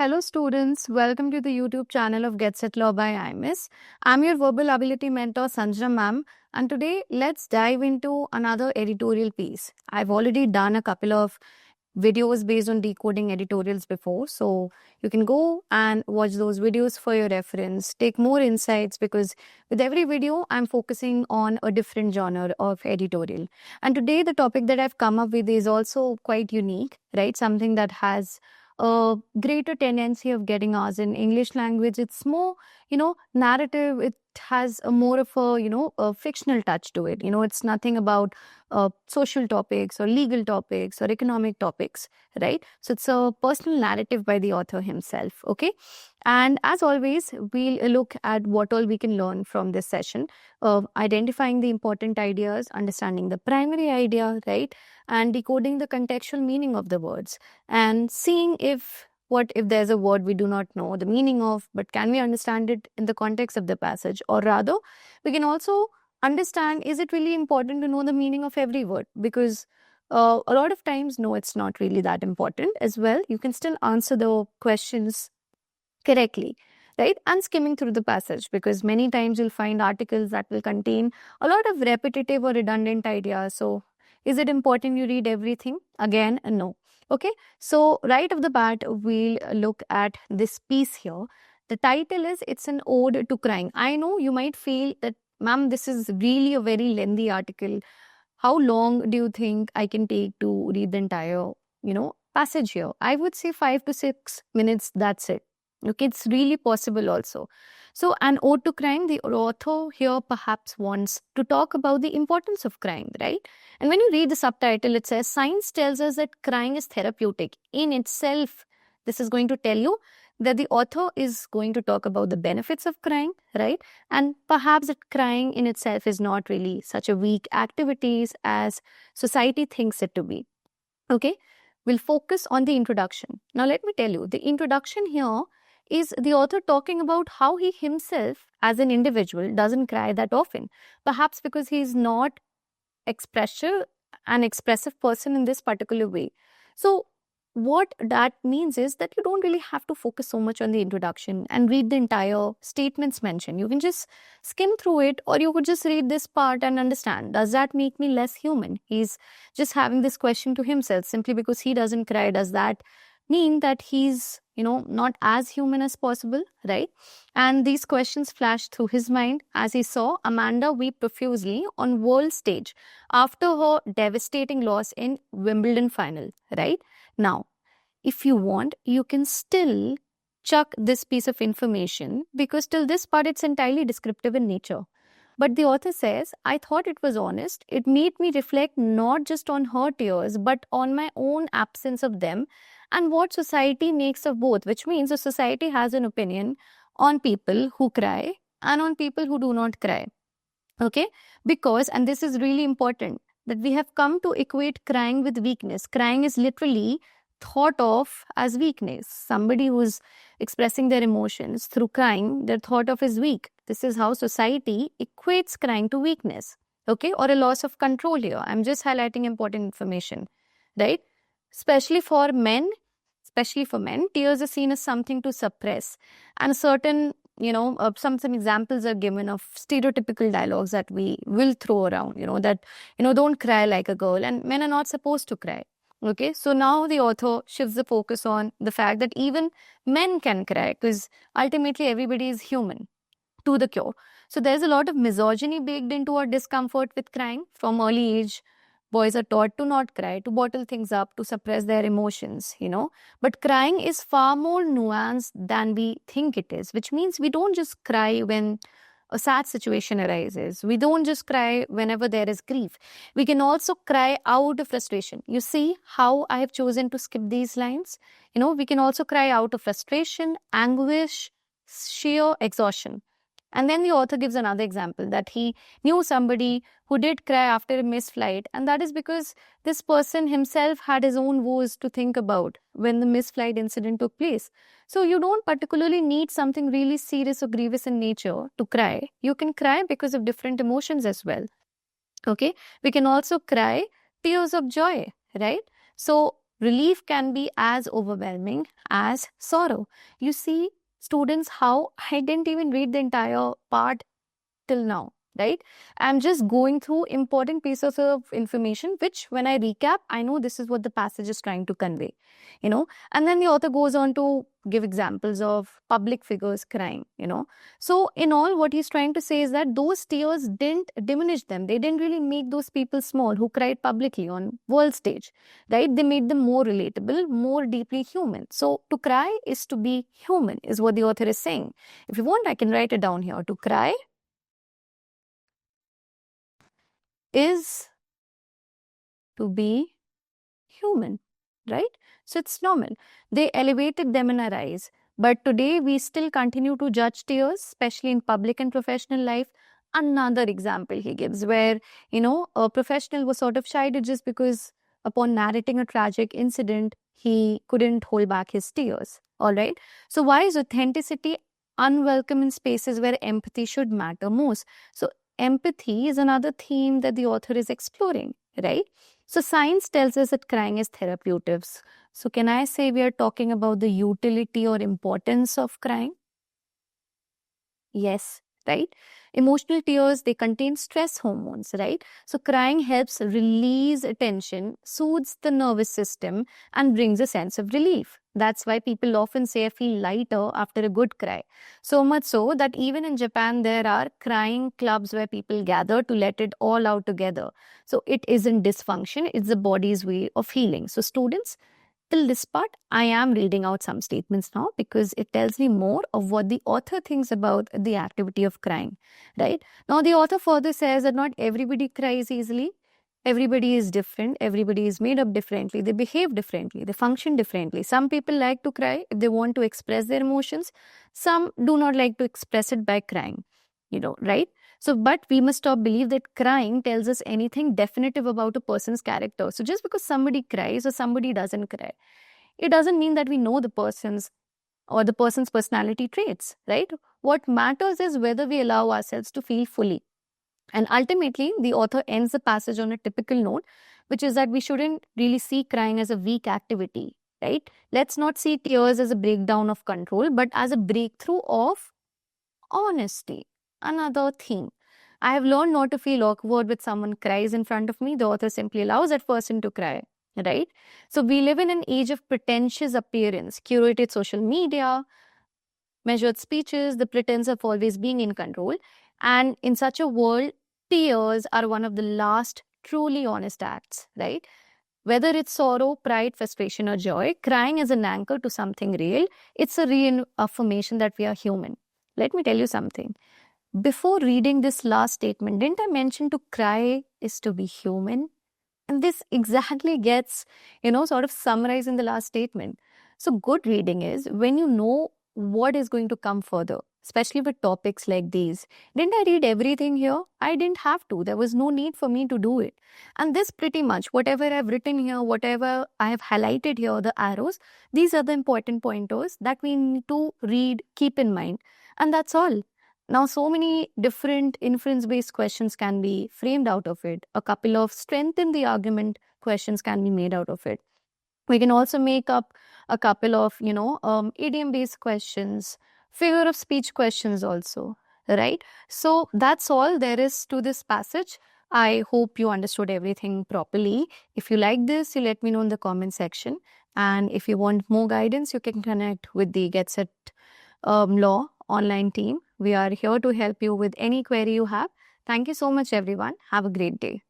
hello students. Welcome to the YouTube channel of Get Set Law by IMS. I'm your verbal ability mentor Sanjana Ma'am, and today let's dive into another editorial piece. I've already done a couple of videos based on decoding editorials before, so you can go and watch those videos for your reference, take more insights, because with every video I'm focusing on a different genre of editorial. And today the topic that I've come up with is also quite unique, right? Something that has a greater tendency of getting asked in English language. It's more, narrative. It has a more of a fictional touch to it. It's nothing about social topics or legal topics or economic topics, right? So it's a personal narrative by the author himself, okay? And as always, we'll look at what all we can learn from this session of identifying the important ideas, understanding the primary idea, right? And decoding the contextual meaning of the words and seeing if there's a word we do not know the meaning of, but can we understand it in the context of the passage? Or rather, we can also understand, is it really important to know the meaning of every word? Because a lot of times, no, it's not really that important as well. You can still answer the questions correctly, right? And skimming through the passage, because many times you'll find articles that will contain a lot of repetitive or redundant ideas. So is it important you read everything? Again, no. Okay, so right off the bat, we'll look at this piece here. The title is It's an Ode to Crying. I know you might feel that, ma'am, this is really a very lengthy article. How long do you think I can take to read the entire, passage here? I would say 5 to 6 minutes, that's it. Okay, it's really possible also. So, an ode to crime, the author here perhaps wants to talk about the importance of crying, right? And when you read the subtitle, it says, science tells us that crying is therapeutic. In itself, this is going to tell you that the author is going to talk about the benefits of crying, right? And perhaps that crying in itself is not really such a weak activity as society thinks it to be. Okay, we'll focus on the introduction. Now, let me tell you, the introduction here is the author talking about how he himself as an individual doesn't cry that often. Perhaps because he's not an expressive person in this particular way. So what that means is that you don't really have to focus so much on the introduction and read the entire statements mentioned. You can just skim through it, or you could just read this part and understand, does that make me less human? He's just having this question to himself. Simply because he doesn't cry, does that mean that he's not as human as possible, right? And these questions flashed through his mind as he saw Amanda weep profusely on world stage after her devastating loss in Wimbledon final, right? Now, if you want, you can still chuck this piece of information, because till this part it's entirely descriptive in nature. But the author says, I thought it was honest. It made me reflect not just on her tears, but on my own absence of them and what society makes of both, which means the society has an opinion on people who cry and on people who do not cry. Okay? Because, and this is really important, that we have come to equate crying with weakness. Crying is literally thought of as weakness. Somebody who's expressing their emotions through crying, they're thought of as weak. This is how society equates crying to weakness, okay, or a loss of control here. I'm just highlighting important information, right? Especially for men, tears are seen as something to suppress. And certain, some examples are given of stereotypical dialogues that we will throw around, don't cry like a girl, and men are not supposed to cry. Okay, so now the author shifts the focus on the fact that even men can cry, because ultimately everybody is human to the core. So there's a lot of misogyny baked into our discomfort with crying. From early age, boys are taught to not cry, to bottle things up, to suppress their emotions, But crying is far more nuanced than we think it is, which means we don't just cry when a sad situation arises. We don't just cry whenever there is grief. We can also cry out of frustration. You see how I have chosen to skip these lines? We can also cry out of frustration, anguish, sheer exhaustion. And then the author gives another example that he knew somebody who did cry after a missed flight, and that is because this person himself had his own woes to think about when the missed flight incident took place. So you don't particularly need something really serious or grievous in nature to cry. You can cry because of different emotions as well. Okay, we can also cry tears of joy, right? So relief can be as overwhelming as sorrow. You see, students, how I didn't even read the entire part till now, right? I'm just going through important pieces of information, which when I recap, I know this is what the passage is trying to convey, and then the author goes on to give examples of public figures crying, So in all, what he's trying to say is that those tears didn't diminish them. They didn't really make those people small who cried publicly on world stage, right? They made them more relatable, more deeply human. So to cry is to be human, is what the author is saying. If you want, I can write it down here. To cry is to be human, right? So it's normal. They elevated them in our eyes. But today we still continue to judge tears, especially in public and professional life. Another example he gives where, a professional was sort of chided just because upon narrating a tragic incident, he couldn't hold back his tears. All right. So why is authenticity unwelcome in spaces where empathy should matter most? So empathy is another theme that the author is exploring, right? So science tells us that crying is therapeutic. So can I say we are talking about the utility or importance of crying? Yes, right? Emotional tears, they contain stress hormones, right? So crying helps release tension, soothes the nervous system, and brings a sense of relief. That's why people often say, I feel lighter after a good cry. So much so that even in Japan, there are crying clubs where people gather to let it all out together. So it isn't dysfunction, it's the body's way of healing. So students, till this part, I am reading out some statements now because it tells me more of what the author thinks about the activity of crying, right? Now, the author further says that not everybody cries easily. Everybody is different. Everybody is made up differently. They behave differently. They function differently. Some people like to cry if they want to express their emotions. Some do not like to express it by crying, right? So, but we must stop believe that crying tells us anything definitive about a person's character. So, just because somebody cries or somebody doesn't cry, it doesn't mean that we know the person's or the person's personality traits, right? What matters is whether we allow ourselves to feel fully. And ultimately, the author ends the passage on a typical note, which is that we shouldn't really see crying as a weak activity, right? Let's not see tears as a breakdown of control, but as a breakthrough of honesty. Another theme. I have learned not to feel awkward with someone cries in front of me. The author simply allows that person to cry, right? So we live in an age of pretentious appearance, curated social media, measured speeches, the pretense of always being in control. And in such a world, tears are one of the last truly honest acts, right? Whether it's sorrow, pride, frustration, or joy, crying is an anchor to something real. It's a reaffirmation that we are human. Let me tell you something. Before reading this last statement, didn't I mention to cry is to be human? And this exactly gets, sort of summarized in the last statement. So good reading is when you know what is going to come further, especially with topics like these. Didn't I read everything here? I didn't have to. There was no need for me to do it. And this pretty much, whatever I've written here, whatever I have highlighted here, the arrows, these are the important pointers that we need to read, keep in mind. And that's all. Now, so many different inference-based questions can be framed out of it. A couple of strengthen the argument questions can be made out of it. We can also make up a couple of, idiom-based questions, figure of speech questions also, right? So that's all there is to this passage. I hope you understood everything properly. If you like this, you let me know in the comment section. And if you want more guidance, you can connect with the Get Set Law online team. We are here to help you with any query you have. Thank you so much, everyone. Have a great day.